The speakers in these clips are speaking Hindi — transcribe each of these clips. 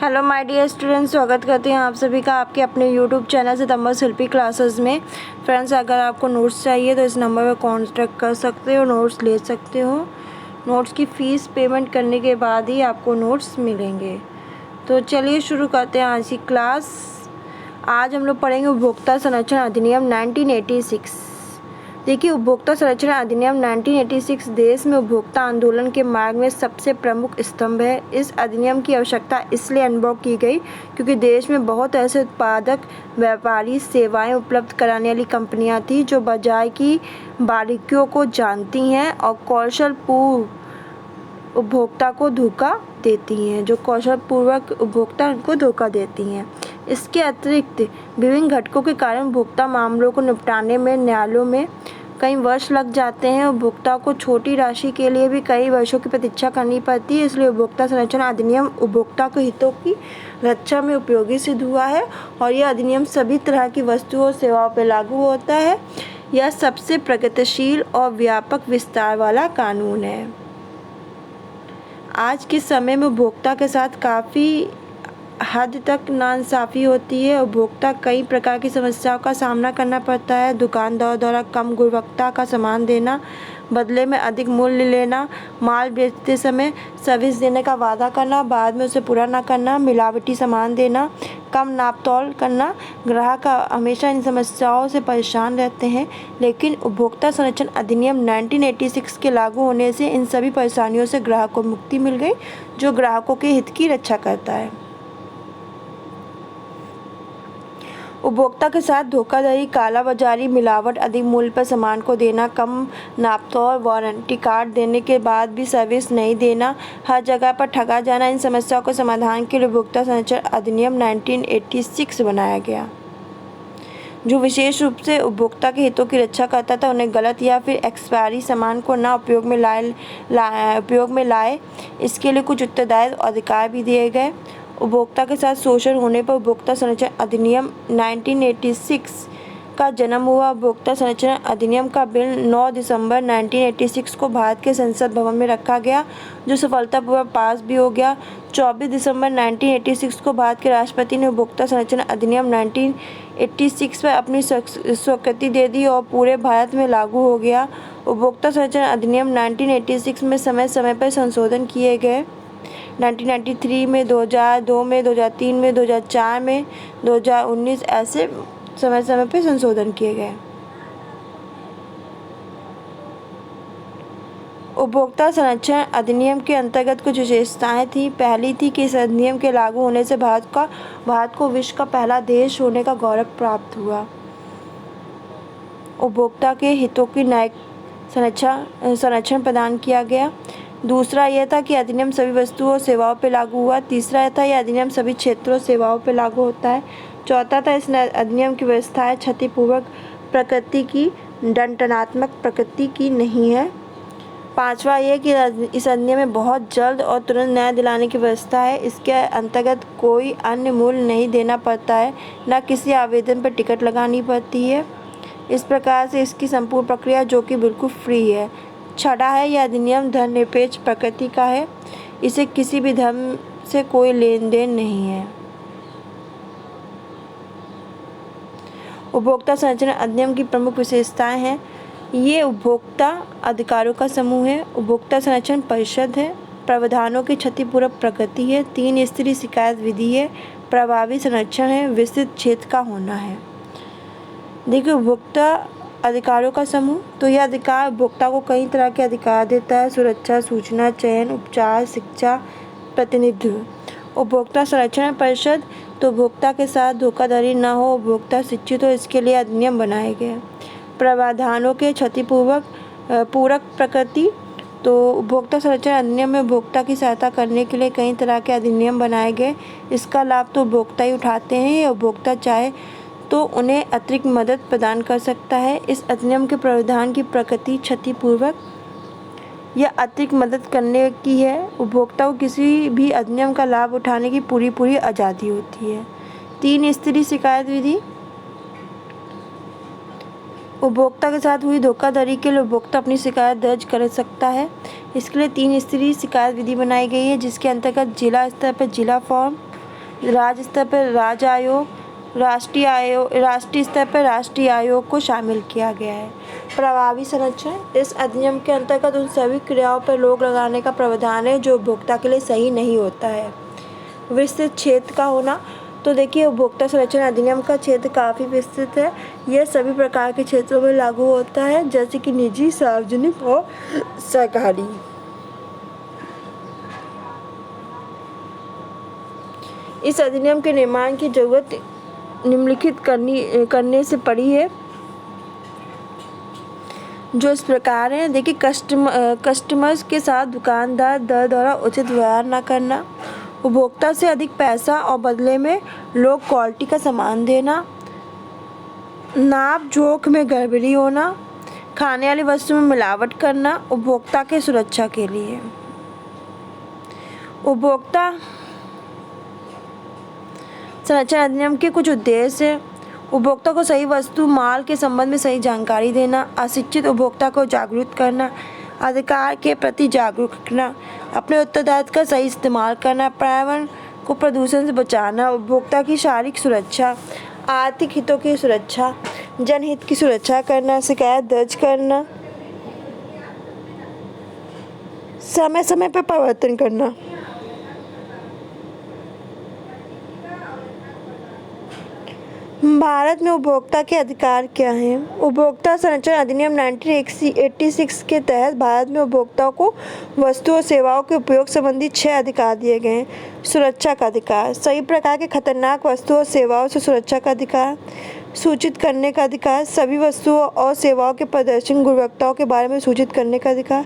हेलो माय डियर स्टूडेंट्स, स्वागत करते हैं आप सभी का आपके अपने यूट्यूब चैनल सितंबर शिल्पी क्लासेस में। फ्रेंड्स, अगर आपको नोट्स चाहिए तो इस नंबर पर कांटेक्ट कर सकते हो, नोट्स ले सकते हो। नोट्स की फ़ीस पेमेंट करने के बाद ही आपको नोट्स मिलेंगे। तो चलिए शुरू करते हैं आज की क्लास। आज हम लोग पढ़ेंगे उपभोक्ता संरक्षण अधिनियम 1986। देखिए, उपभोक्ता संरक्षण अधिनियम 1986 देश में उपभोक्ता आंदोलन के मार्ग में सबसे प्रमुख स्तंभ है। इस अधिनियम की आवश्यकता इसलिए अनुभव की गई क्योंकि देश में बहुत ऐसे उत्पादक, व्यापारी, सेवाएं उपलब्ध कराने वाली कंपनियां थीं जो बाजार की बारीकियों को जानती हैं और कौशलपूर्वक उपभोक्ता को धोखा देती हैं इसके अतिरिक्त विभिन्न घटकों के कारण उपभोक्ता मामलों को निपटाने में न्यायालयों में कई वर्ष लग जाते हैं। उपभोक्ता को छोटी राशि के लिए भी कई वर्षों की प्रतीक्षा करनी पड़ती है। इसलिए उपभोक्ता संरक्षण अधिनियम उपभोक्ता के हितों की रक्षा में उपयोगी सिद्ध हुआ है और यह अधिनियम सभी तरह की वस्तुओं और सेवाओं पर लागू होता है। यह सबसे प्रगतिशील और व्यापक विस्तार वाला कानून है। आज के समय में उपभोक्ता के साथ काफ़ी हद तक नाइंसाफ़ी होती है। उपभोक्ता कई प्रकार की समस्याओं का सामना करना पड़ता है। दुकानदार द्वारा कम गुणवत्ता का सामान देना, बदले में अधिक मूल्य लेना, माल बेचते समय सर्विस देने का वादा करना, बाद में उसे पूरा न करना, मिलावटी सामान देना, कम नाप तोल करना। ग्राहक हमेशा इन समस्याओं से परेशान रहते हैं, लेकिन उपभोक्ता संरक्षण अधिनियम 1986 के लागू होने से इन सभी परेशानियों से ग्राहक को मुक्ति मिल गई, जो ग्राहकों के हित की रक्षा करता है। उपभोक्ता के साथ धोखाधड़ी, कालाबाजारी, मिलावट, अधिक मूल्य पर सामान को देना, कम नापतोल, वारंटी कार्ड देने के बाद भी सर्विस नहीं देना, हर जगह पर ठगा जाना, इन समस्याओं के समाधान के लिए उपभोक्ता संरक्षण अधिनियम 1986 बनाया गया, जो विशेष रूप से उपभोक्ता के हितों की रक्षा करता था। उन्हें गलत या फिर एक्सपायरी सामान को न उपयोग में लाए इसके लिए कुछ उत्तरदायित्व और अधिकार भी दिए गए। उपभोक्ता के साथ शोषण होने पर उपभोक्ता संरक्षण अधिनियम 1986 का जन्म हुआ। उपभोक्ता संरक्षण अधिनियम का बिल 9 दिसंबर 1986 को भारत के संसद भवन में रखा गया, जो सफलतापूर्वक पास भी हो गया। 24 दिसंबर 1986 को भारत के राष्ट्रपति ने उपभोक्ता संरक्षण अधिनियम 1986 पर अपनी स्वीकृति दे दी और पूरे भारत में लागू हो गया। उपभोक्ता संरक्षण अधिनियम 1986 में समय समय पर संशोधन किए गए। 1993 में, 2002 में, 2003 में, 2004 में, 2019 ऐसे समय समय पर संशोधन किए गए। उपभोक्ता संरक्षण अधिनियम के अंतर्गत कुछ विशेषताएं थी। पहली थी कि इस अधिनियम के लागू होने से भारत को विश्व का पहला देश होने का गौरव प्राप्त हुआ। उपभोक्ता के हितों की न्यायिक संरक्षण प्रदान किया गया। दूसरा यह था कि अधिनियम सभी वस्तुओं और सेवाओं पर लागू हुआ। तीसरा यह था यह अधिनियम सभी क्षेत्रों और सेवाओं पर लागू होता है। चौथा था इस अधिनियम की व्यवस्थाएं क्षतिपूर्वक प्रकृति की, दंडात्मक प्रकृति की नहीं है। पांचवा यह कि इस अधिनियम में बहुत जल्द और तुरंत न्याय दिलाने की व्यवस्था है। इसके अंतर्गत कोई अन्य मूल्य नहीं देना पड़ता है, न किसी आवेदन पर टिकट लगानी पड़ती है। इस प्रकार से इसकी संपूर्ण प्रक्रिया जो कि बिल्कुल फ्री है। छठा है यह अधिनियम धर्मनिरपेक्ष प्रकृति का है। इसे किसी भी धर्म से कोई लेन देन नहीं है। उपभोक्ता संरक्षण अधिनियम की प्रमुख विशेषताएं हैं। ये उपभोक्ता अधिकारों का समूह है, उपभोक्ता संरक्षण परिषद है, प्रावधानों की क्षतिपूर्वक प्रकृति है, 3 स्तरीय शिकायत विधि है, प्रभावी संरक्षण है, विस्तृत क्षेत्र का होना है। देखिए, उपभोक्ता अधिकारों का समूह, तो यह अधिकार उपभोक्ता को कई तरह के अधिकार देता है: सुरक्षा, सूचना, चयन, उपचार, शिक्षा, प्रतिनिधित्व। उपभोक्ता संरक्षण परिषद, तो उपभोक्ता के साथ धोखाधड़ी न हो, उपभोक्ता शिक्षित हो, इसके लिए अधिनियम बनाए गए। प्रावधानों के पूरक प्रकृति, तो उपभोक्ता संरक्षण अधिनियम में उपभोक्ता की सहायता करने के लिए कई तरह के अधिनियम बनाए गए। इसका लाभ तो उपभोक्ता ही उठाते हैं या उपभोक्ता चाहे तो उन्हें अतिरिक्त मदद प्रदान कर सकता है। इस अधिनियम के प्रावधान की प्रकृति क्षतिपूर्वक या अतिरिक्त मदद करने की है। उपभोक्ता को किसी भी अधिनियम का लाभ उठाने की पूरी आज़ादी होती है। 3 स्तरीय शिकायत विधि, उपभोक्ता के साथ हुई धोखाधड़ी के लिए उपभोक्ता अपनी शिकायत दर्ज कर सकता है। इसके लिए 3 स्तरीय शिकायत विधि बनाई गई है, जिसके अंतर्गत जिला स्तर पर जिला फॉर्म, राज्य स्तर पर राज्य आयोग, राष्ट्रीय स्तर पर राष्ट्रीय आयोग को शामिल किया गया है। प्रभावी संरक्षण, इस अधिनियम के अंतर्गत उन सभी क्रियाओं पर रोक लगाने का प्रावधान है जो उपभोक्ता के लिए सही नहीं होता है। विस्तृत क्षेत्र का होना, तो देखिए उपभोक्ता संरक्षण अधिनियम का क्षेत्र काफ़ी विस्तृत है। यह सभी प्रकार के क्षेत्रों में लागू होता है, जैसे कि निजी, सार्वजनिक और सरकारी। इस अधिनियम के निर्माण की जरूरत निम्नलिखित करने से पड़ी है, जो इस प्रकार है। देखिए कस्टमर्स के साथ दुकानदार दर द्वारा उचित व्यवहार न करना, उपभोक्ता से अधिक पैसा और बदले में लो क्वालिटी का सामान देना, नाप जोख में गड़बड़ी होना, खाने वाली वस्तु में मिलावट करना उपभोक्ता के सुरक्षा के लिए। उपभोक्ता संरक्षण अधिनियम के कुछ उद्देश्य हैं। उपभोक्ता को सही वस्तु माल के संबंध में सही जानकारी देना, अशिक्षित उपभोक्ता को जागरूक करना, अधिकार के प्रति जागरूक रखना, अपने उत्तरदायित्व का सही इस्तेमाल करना, पर्यावरण को प्रदूषण से बचाना, उपभोक्ता की शारीरिक सुरक्षा, आर्थिक हितों की सुरक्षा, जनहित की सुरक्षा करना, शिकायत दर्ज करना, समय समय पर परिवर्तन करना। भारत में उपभोक्ता के अधिकार क्या हैं? उपभोक्ता संरक्षण अधिनियम 1986 के तहत भारत में उपभोक्ताओं को वस्तुओं और सेवाओं के उपयोग संबंधी 6 अधिकार दिए गए हैं। सुरक्षा का अधिकार, सभी प्रकार के खतरनाक वस्तुओं और सेवाओं से सुरक्षा का अधिकार। सूचित करने का अधिकार, सभी वस्तुओं और सेवाओं के प्रदर्शन गुणवत्ताओं के बारे में सूचित करने का अधिकार।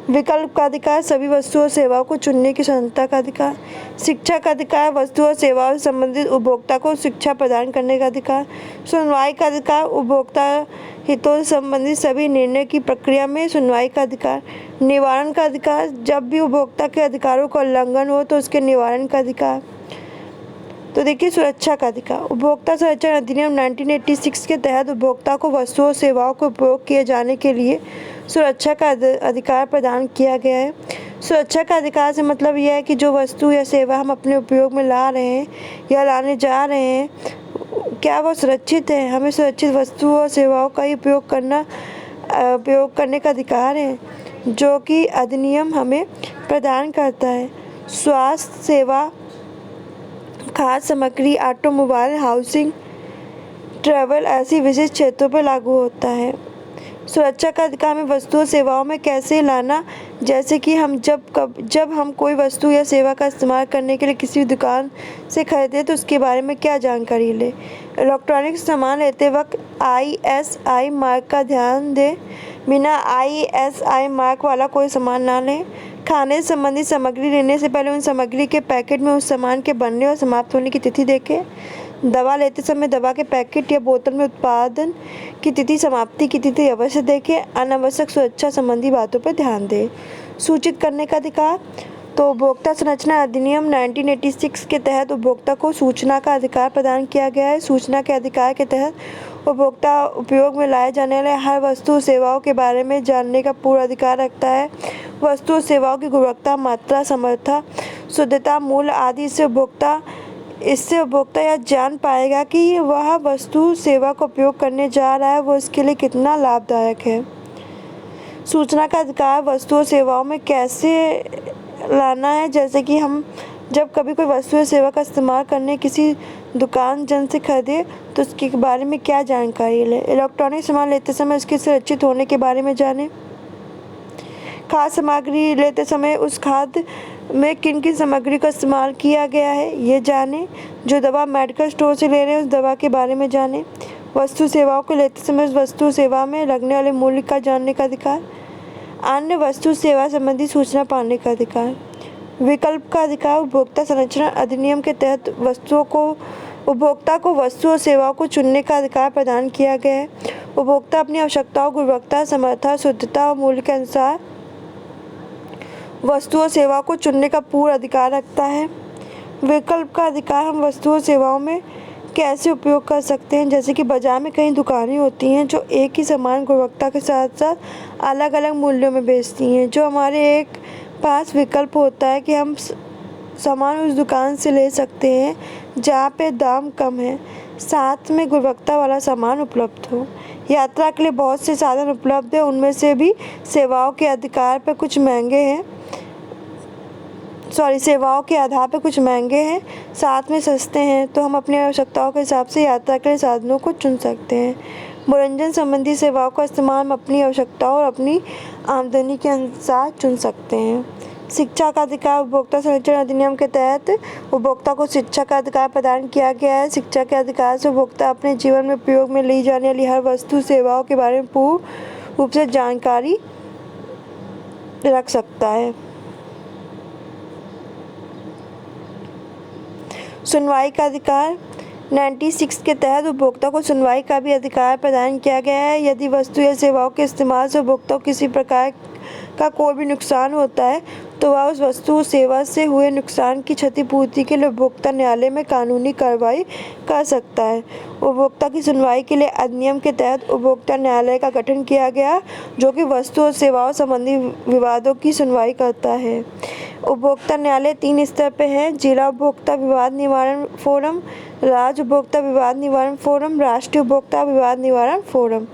विकल्प का अधिकार, सभी वस्तुओं और सेवाओं को चुनने की स्वतंत्रता का अधिकार। शिक्षा का अधिकार, वस्तुओं और सेवाओं से संबंधित उपभोक्ता को शिक्षा प्रदान करने का अधिकार। सुनवाई का अधिकार, उपभोक्ता हितों से संबंधित सभी निर्णय की प्रक्रिया में सुनवाई का अधिकार। निवारण का अधिकार, जब भी उपभोक्ता के अधिकारों का उल्लंघन हो तो उसके निवारण का अधिकार। तो देखिए सुरक्षा का अधिकार, उपभोक्ता संरक्षण अधिनियम 1986 के तहत उपभोक्ता को वस्तुओं और सेवाओं को उपयोग किए जाने के लिए सुरक्षा का अधिकार प्रदान किया गया है। सुरक्षा का अधिकार से मतलब यह है कि जो वस्तु या सेवा हम अपने उपयोग में ला रहे हैं या लाने जा रहे हैं, क्या वो सुरक्षित है। हमें सुरक्षित वस्तुओं और सेवाओं का ही उपयोग करने का अधिकार है, जो कि अधिनियम हमें प्रदान करता है। स्वास्थ्य सेवा, खाद्य सामग्री, ऑटोमोबाइल, हाउसिंग, ट्रैवल ऐसी विशिष्ट क्षेत्रों पर लागू होता है। सुरक्षा का अधिकार में वस्तुओं सेवाओं में कैसे लाना, जैसे कि हम जब हम कोई वस्तु या सेवा का इस्तेमाल करने के लिए किसी दुकान से खरीदें तो उसके बारे में क्या जानकारी लें। इलेक्ट्रॉनिक सामान लेते वक्त ISI मार्क का ध्यान दें, बिना ISI मार्क वाला कोई सामान ना लें। खाने से संबंधित सामग्री लेने से पहले उन सामग्री के पैकेट में उस सामान के बनने और समाप्त होने की तिथि देखें। दवा लेते समय दवा के पैकेट या बोतल में उत्पादन की तिथि, समाप्ति की तिथि अवश्य देखें। अनावश्यक सुरक्षा संबंधी बातों पर ध्यान दें। सूचित करने का अधिकार, तो उपभोक्ता संरक्षण अधिनियम 1986 के तहत उपभोक्ता को सूचना का अधिकार प्रदान किया गया है। सूचना के अधिकार के तहत उपभोक्ता उपयोग में लाए जाने वाले हर वस्तु सेवाओं के बारे में जानने का पूरा अधिकार रखता है। वस्तु सेवाओं की गुणवत्ता, मात्रा, समर्था, शुद्धता, मूल्य आदि इससे उपभोक्ता यह जान पाएगा कि वह वस्तु सेवा का उपयोग करने जा रहा है वो इसके लिए कितना लाभदायक है। सूचना का अधिकार वस्तुओं सेवाओं में कैसे लाना है, जैसे कि हम जब कभी कोई वस्तु या सेवा का इस्तेमाल करने किसी दुकान जन से खरीदे तो उसके बारे में क्या जानकारी लें। इलेक्ट्रॉनिक सामान लेते समय उसके सुरक्षित होने के बारे में जानें। खाद्य सामग्री लेते समय उस खाद्य में किन किन सामग्री का इस्तेमाल किया गया है ये जानें। जो दवा मेडिकल स्टोर से ले रहे हैं उस दवा के बारे में जानें। वस्तु सेवाओं को लेते समय उस वस्तु सेवा में लगने वाले मूल्य का जानने का अधिकार। अन्य वस्तु सेवा संबंधी सूचना पाने का अधिकार। विकल्प का अधिकार, उपभोक्ता संरक्षण अधिनियम के तहत उपभोक्ता को वस्तु और सेवाओं को चुनने का अधिकार प्रदान किया गया है। उपभोक्ता अपनी आवश्यकताओं, गुणवत्ता, समर्था, शुद्धता और मूल्य के अनुसार वस्तुओं और सेवाओं को चुनने का पूर्ण अधिकार रखता है। विकल्प का अधिकार, हम वस्तुओं और सेवाओं में कैसे उपयोग कर सकते हैं, जैसे कि बाजार में कई दुकानें होती हैं जो एक ही समान गुणवत्ता के साथ साथ अलग अलग मूल्यों में बेचती हैं। जो हमारे एक पास विकल्प होता है कि हम सामान उस दुकान से ले सकते हैं जहाँ पे दाम कम है, साथ में गुणवत्ता वाला सामान उपलब्ध हो। यात्रा के लिए बहुत से साधन उपलब्ध हैं, उनमें से भी सेवाओं के आधार पर कुछ महंगे हैं, साथ में सस्ते हैं, तो हम अपनी आवश्यकताओं के हिसाब से यात्रा के लिए साधनों को चुन सकते हैं। मनोरंजन संबंधी सेवाओं का इस्तेमाल हम अपनी आवश्यकताओं और अपनी आमदनी के अनुसार चुन सकते हैं। शिक्षा का अधिकार। उपभोक्ता संरक्षण अधिनियम के तहत उपभोक्ता को शिक्षा का अधिकार प्रदान किया गया है। शिक्षा के अधिकार से उपभोक्ता अपने जीवन में प्रयोग में ली जाने वाली हर वस्तु सेवाओं के बारे में पूर्ण रूप से जानकारी रख सकता है। सुनवाई का अधिकार। 96 के तहत उपभोक्ता को सुनवाई का भी अधिकार प्रदान किया गया है। यदि वस्तु या सेवाओं के इस्तेमाल से उपभोक्ता को किसी प्रकार का कोई भी नुकसान होता है तो वह उस वस्तु सेवा से हुए नुकसान की क्षतिपूर्ति के लिए उपभोक्ता न्यायालय में कानूनी कार्रवाई कर सकता है। उपभोक्ता की सुनवाई के लिए अधिनियम के तहत उपभोक्ता न्यायालय का गठन किया गया, जो कि वस्तु और सेवाओं संबंधी विवादों की सुनवाई करता है। उपभोक्ता न्यायालय 3 स्तर पे हैं: जिला उपभोक्ता विवाद निवारण फोरम, राज्य उपभोक्ता विवाद निवारण फोरम, राष्ट्रीय उपभोक्ता विवाद निवारण फोरम।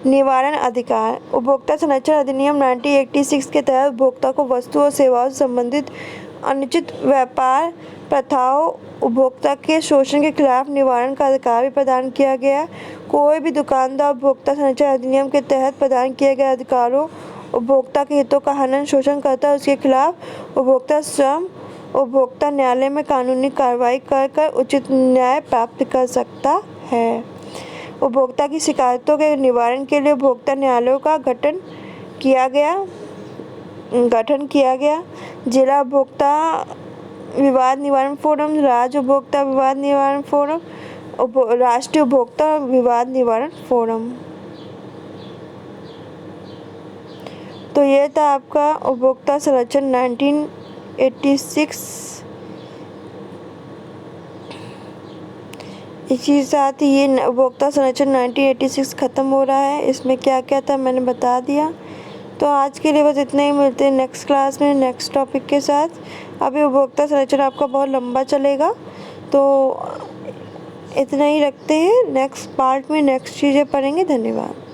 निवारण अधिकार। उपभोक्ता संरक्षण अधिनियम 1986 के तहत उपभोक्ता को वस्तु और सेवाओं से संबंधित अनुचित व्यापार प्रथाओं, उपभोक्ता के शोषण के खिलाफ निवारण का अधिकार भी प्रदान किया गया। कोई भी दुकानदार उपभोक्ता संरक्षण अधिनियम के तहत प्रदान किए गए अधिकारों, उपभोक्ता के हितों का हनन शोषण करता है, उसके खिलाफ उपभोक्ता स्वयं उपभोक्ता न्यायालय में कानूनी कार्रवाई कर उचित न्याय प्राप्त कर सकता है। उपभोक्ता की शिकायतों के निवारण के लिए उपभोक्ता न्यायालयों का गठन किया गया। जिला उपभोक्ता विवाद निवारण फोरम, राज्य उपभोक्ता विवाद निवारण फोरम, राष्ट्रीय उपभोक्ता विवाद निवारण फोरम। तो ये था आपका उपभोक्ता संरक्षण 1986। इसी के साथ ये उपभोक्ता संरक्षण 1986 ख़त्म हो रहा है। इसमें क्या क्या था मैंने बता दिया। तो आज के लिए बस इतना ही। मिलते हैं नेक्स्ट क्लास में नेक्स्ट टॉपिक के साथ। अभी उपभोक्ता संरक्षण आपका बहुत लंबा चलेगा, तो इतना ही रखते हैं। नेक्स्ट पार्ट में नेक्स्ट चीज़ें पढ़ेंगे। धन्यवाद।